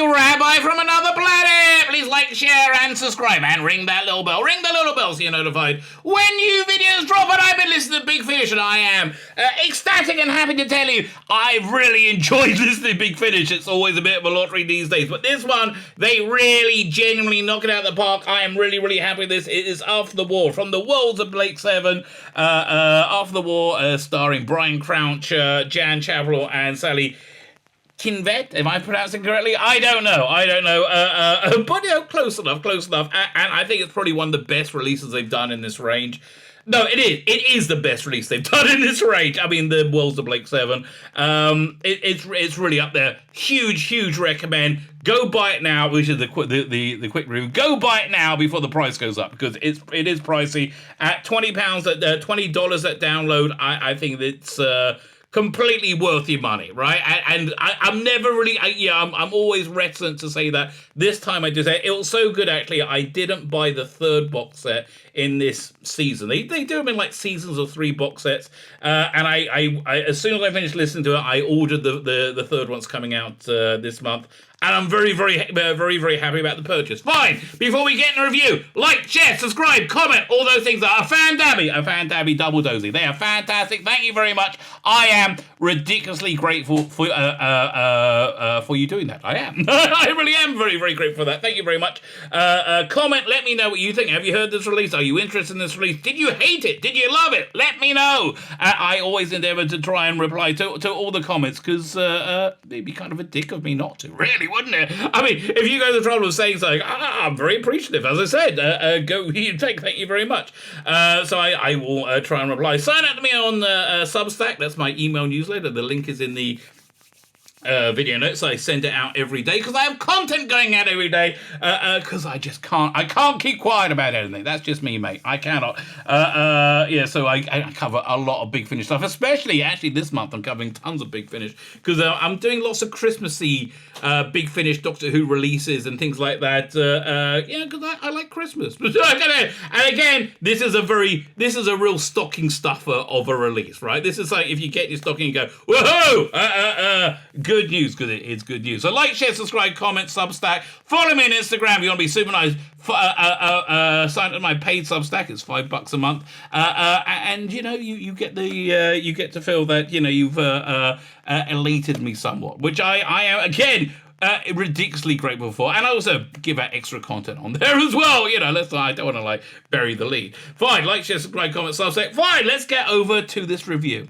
Rabbi from another planet. Please like, share, and subscribe, and ring that little bell. Ring the little bell so you're notified when new videos drop. And I've been listening to Big Finish, and I am ecstatic and happy to tell you I've really enjoyed listening to Big Finish. It's always a bit of a lottery these days, but this one, they really genuinely knock it out of the park. I am really, really happy with this. It is After the War, from the worlds of Blake 7. After the War, starring Brian Crouch, Jan Chavril, and Sally Kinvet, am I pronouncing correctly? I don't know. But close enough. And I think it's probably one of the best releases they've done in this range. No, it is. It is the best release they've done in this range. I mean, the Worlds of Blake 7. It's really up there. Huge recommend. Go buy it now, which is the quick review. Go buy it now before the price goes up, because it is pricey. At £20 at $20 at download, I think it's completely worth your money, right? And I'm never really, I'm always reticent to say that. This time I just say it was so good. Actually, I didn't buy the third box set in this season. They do them in like seasons of 3 box sets. And I as soon as I finished listening to it, I ordered the third one's coming out this month. And I'm very happy about the purchase. Fine. Before we get in the review, like, share, subscribe, comment, all those things. A fan dabby double dozy. They are fantastic. Thank you very much. I am ridiculously grateful for you doing that. I am. I really am very grateful for that. Thank you very much. Comment. Let me know what you think. Have you heard this release? Are you interested in this release? Did you hate it? Did you love it? Let me know. I always endeavor to try and reply to all the comments, because it'd be kind of a dick of me not to, really, wouldn't it? I mean, if you go to the trouble of saying something, I'm very appreciative. As I said, thank you very much. So I will try and reply. Sign up to me on Substack. That's my email newsletter. The link is in the video notes. I send it out every day because I have content going out every day, because I can't keep quiet about anything. That's just me, mate. I cannot. So I cover a lot of Big Finish stuff, especially actually this month I'm covering tons of Big Finish, because I'm doing lots of Christmassy Big Finish Doctor Who releases and things like that. Because I like Christmas. And again, this is a real stocking stuffer of a release, right? This is like if you get your stocking and go, whoa, good news, because it is good news. So like, share, subscribe, comment, Substack. Follow me on Instagram. You want to be super nice. Sign up to my paid Substack. It's $5 a month. And you get you get to feel that you've elated me somewhat, which I am again ridiculously grateful for. And I also give out extra content on there as well. I don't want to bury the lead. Fine, like, share, subscribe, comment, Substack. Fine, let's get over to this review.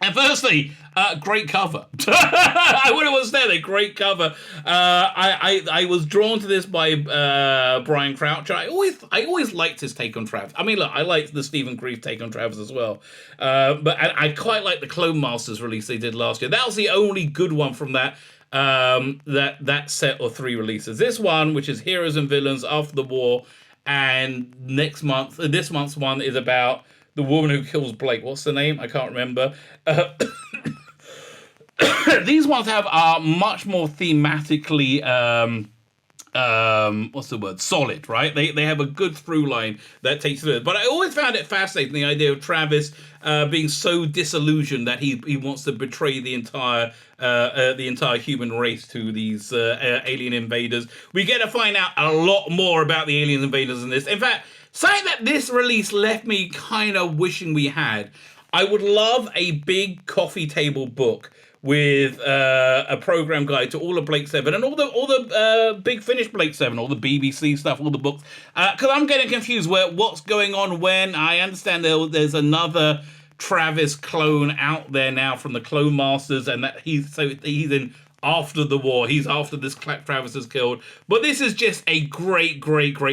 And firstly, great cover. I wouldn't want to say that. Great cover. I was drawn to this by Brian Crouch. I always liked his take on Travis. I mean, look, I liked the Stephen Grief take on Travis as well. But I quite like the Clone Masters release they did last year. That was the only good one from that set of 3 releases. This one, which is Heroes and Villains After the War, and this month's one is about the woman who kills Blake. What's the name? I can't remember. These ones are much more thematically, solid, right? They have a good through line that takes through it. But I always found it fascinating, the idea of Travis being so disillusioned that he wants to betray the entire human race to these alien invaders. We get to find out a lot more about the alien invaders in this. In fact, something that this release left me kind of wishing we had. I would love a big coffee table book with a program guide to all of Blake 7 and all the Big Finish Blake 7, all the BBC stuff, all the books. Because I'm getting confused what's going on when. I understand there's another Travis clone out there now from the Clone Masters, and that he's in After the War. He's after this Travis is killed. But this is just a great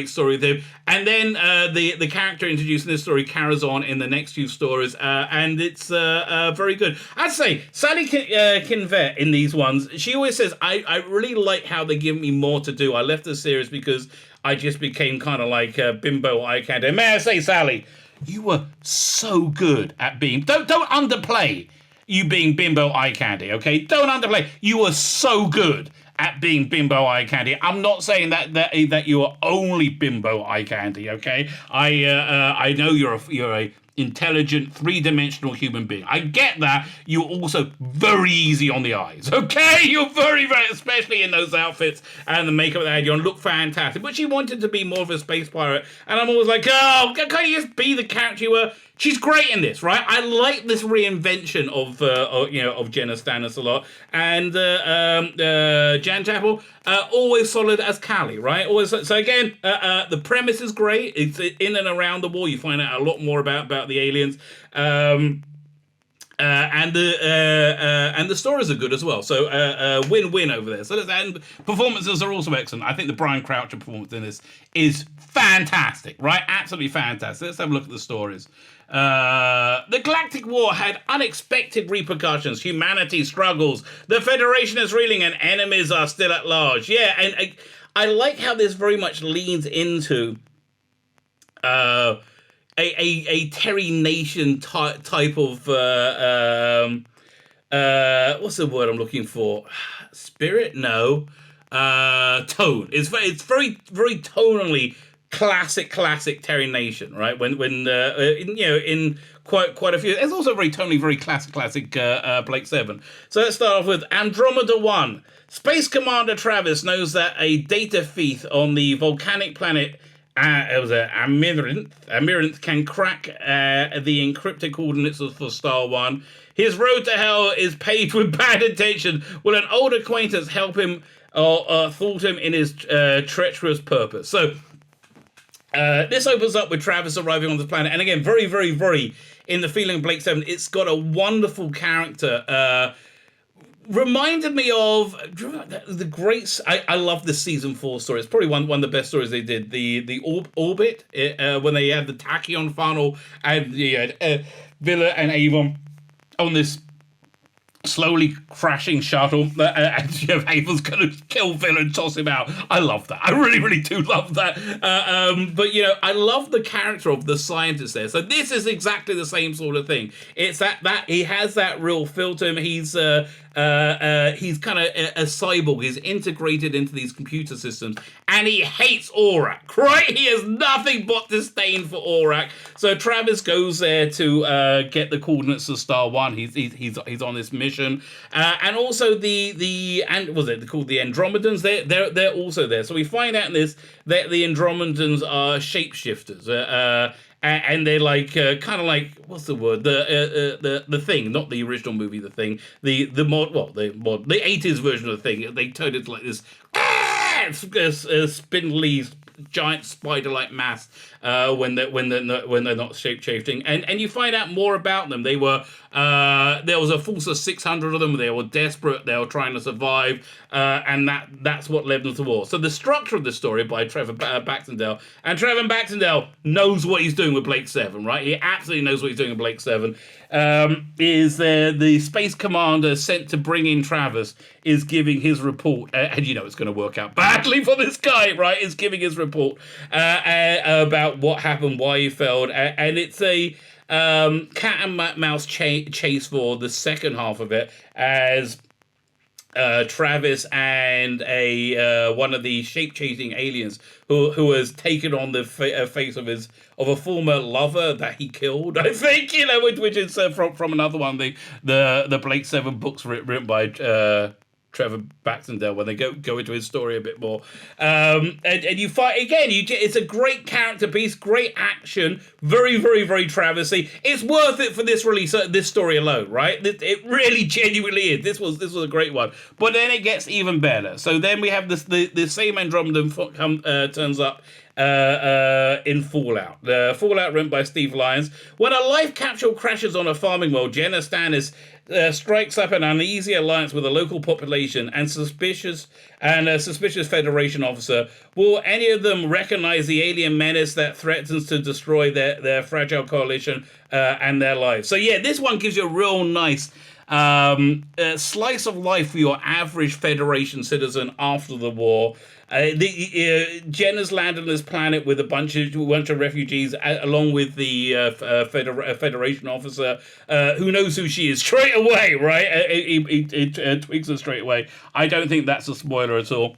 story with him. And then the character introduced in this story carries on in the next few stories. And it's very good. I'd say Sally Kinvet in these ones, she always says, I really like how they give me more to do. I left the series because I just became kind of like bimbo eye candy. And may I say, Sally, you were so good at being... Don't underplay you being bimbo eye candy, okay? Don't underplay. You were so good at being bimbo eye candy. I'm not saying that you are only bimbo eye candy, okay? I know you're a intelligent, three-dimensional human being. I get that. You're also very easy on the eyes, okay? You're very, very, especially in those outfits and the makeup they had you on, look fantastic. But she wanted to be more of a space pirate, and I'm always like, oh, can't you just be the character you were? She's great in this, right? I like this reinvention of Jenna Stannis a lot, and Jan Chapel, always solid as Callie, right? Always. So again, the premise is great. It's in and around the war. You find out a lot more about the aliens. And the stories are good as well. So win-win over there. So and performances are also excellent. I think the Brian Croucher performance in this is fantastic, right? Absolutely fantastic. Let's have a look at the stories. The Galactic War had unexpected repercussions. Humanity struggles. The Federation is reeling, and enemies are still at large. Yeah, and I like how this very much leans into a Terry Nation type of what's the word I'm looking for? Spirit? No. Tone. It's very very tonally classic Terry Nation, right? When in quite a few. It's also very tonally very classic Blake 7. So let's start off with Andromeda 1. Space Commander Travis knows that a data thief on the volcanic planet it was Amaranth can crack the encrypted coordinates for Star 1. His road to hell is paved with bad intention. Will an old acquaintance help him or thwart him in his treacherous purpose? So this opens up with Travis arriving on the planet, and again, very, very, very in the feeling of Blake 7. It's got a wonderful character. Reminded me of the great. I love this season 4 story. It's probably one of the best stories they did. The Orbit when they had the Tachyon funnel and the Villa and Avon on this slowly crashing shuttle, and Avon's going to kill Villa and toss him out. I love that. I really, really do love that. But I love the character of the scientist there. So this is exactly the same sort of thing. It's that he has that real feel to him. He's kind of a cyborg. He's integrated into these computer systems, and he hates Aurak, right? He has nothing but disdain for Aurak. So Travis goes there to get the coordinates of Star 1. He's on this mission, and also was it called the Andromedans? They're also there. So we find out in this that the Andromedans are shapeshifters. And they're like kind of like, what's the word? The Thing, not the original movie, The Thing. The 80s version of The Thing. They turned it like this spindly giant spider-like mass when they're not shape-shifting, and you find out more about them. They were there was a force of 600 of them. They were desperate. They were trying to survive, and that's what led them to war. So the structure of the story by Trevor Baxendale, and Trevor Baxendale knows what he's doing with Blake 7, right? He absolutely knows what he's doing with Blake 7. Is the space commander sent to bring in Travis is giving his report, and it's going to work out badly for this guy, right? Is giving his report about what happened, why he failed, and it's a cat and mouse chase for the second half of it, as Travis and one of the shape-chasing aliens who has taken on the face of a former lover that he killed, I think, which is from another one, the Blake 7 books written by Trevor Baxendale, when they go into his story a bit more, and you fight again. It's a great character piece, great action, very, very, very Travisy. It's worth it for this release, this story alone, right? It really genuinely is. This was a great one, but then it gets even better. So then we have the same Andromedan turns up in Fallout. Fallout written by Steve Lyons. When a life capsule crashes on a farming world, Jenna Stannis strikes up an uneasy alliance with a local population and a suspicious Federation officer. Will any of them recognize the alien menace that threatens to destroy their fragile coalition and their lives? So yeah, this one gives you a real nice slice of life for your average Federation citizen after the war. Jenna's landed on this planet with a bunch of refugees, along with the Federation officer, who knows who she is straight away, right? He tweaks her straight away. I don't think that's a spoiler at all.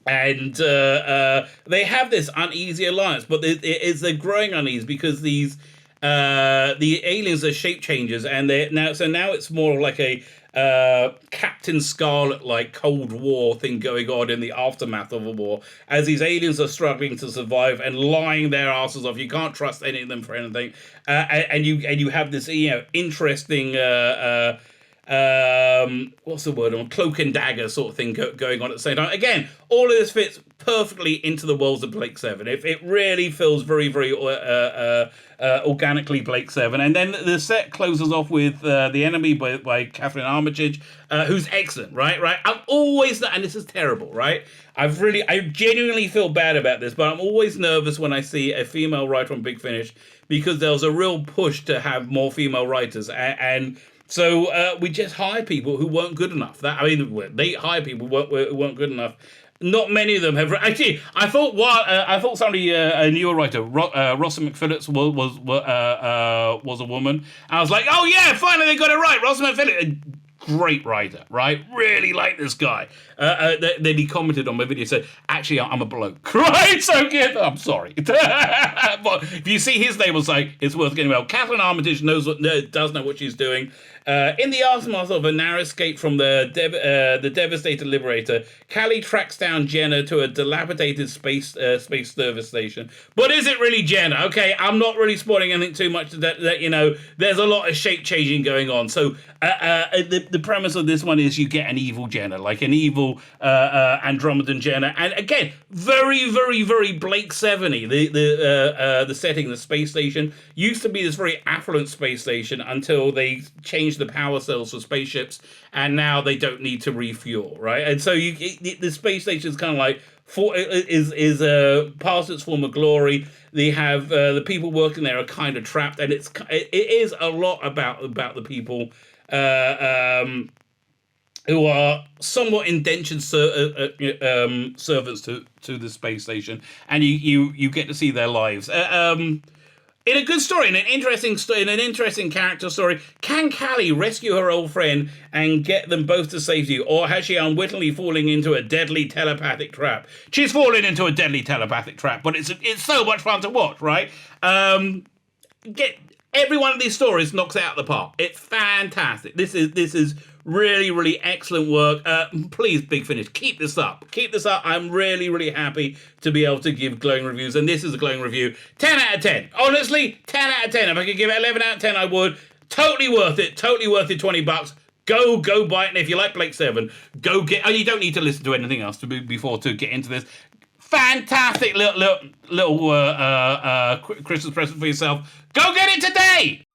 And they have this uneasy alliance, but it's a growing unease because these the aliens are shape changers, and now it's more like a Captain Scarlet like Cold War thing going on in the aftermath of a war, as these aliens are struggling to survive and lying their asses off. You can't trust any of them for anything, and you have this interesting what's the word, cloak and dagger sort of thing going on at the same time. Again, all of this fits perfectly into the worlds of Blake 7. It really feels very, very organically Blake 7. And then the set closes off with The Enemy by Catherine Armitage, who's excellent, right? I'm always, and this is terrible, right? I genuinely feel bad about this, but I'm always nervous when I see a female writer on Big Finish, because there was a real push to have more female writers, and so we just hired people who weren't good enough. They hired people who weren't good enough. Not many of them have. Actually, I thought somebody, a newer writer, Rosa McPhillips was a woman. I was like, oh yeah, finally they got it right. Rosa McPhillips, great writer, right? Really like this guy. Then he commented on my video, said, actually, I'm a bloke, right? So good. I'm sorry. But if you see his name, it's worth getting well. Catherine Armitage does know what she's doing. In the aftermath of a narrow escape from the devastated Liberator, Callie tracks down Jenna to a dilapidated space service station. But is it really Jenna? Okay, I'm not really spoiling anything too much. That there's a lot of shape changing going on. So the premise of this one is you get an evil Jenna, like an evil Andromedan Jenna, and again, very, very, very Blake 7-y. The setting, the space station used to be this very affluent space station until they changed the power cells for spaceships, and now they don't need to refuel, right? And so the space station is kind of like past its former glory. They have the people working there are kind of trapped, and it is a lot about the people who are somewhat indentured servants to the space station, and you get to see their lives. In a good story, in an interesting character story, can Callie rescue her old friend and get them both to safety, or has she unwittingly fallen into a deadly telepathic trap? She's fallen into a deadly telepathic trap, but it's so much fun to watch, right? Every one of these stories knocks it out of the park. It's fantastic. This is really, really excellent work. Please, Big Finish, keep this up. Keep this up. I'm really, really happy to be able to give glowing reviews, and this is a glowing review. 10 out of 10. Honestly, 10 out of 10. If I could give it 11 out of 10, I would. Totally worth it. Totally worth it. $20. Go buy it. And if you like Blake 7, go get. Oh, you don't need to listen to anything else before to get into this. Fantastic little Christmas present for yourself. Go get it today!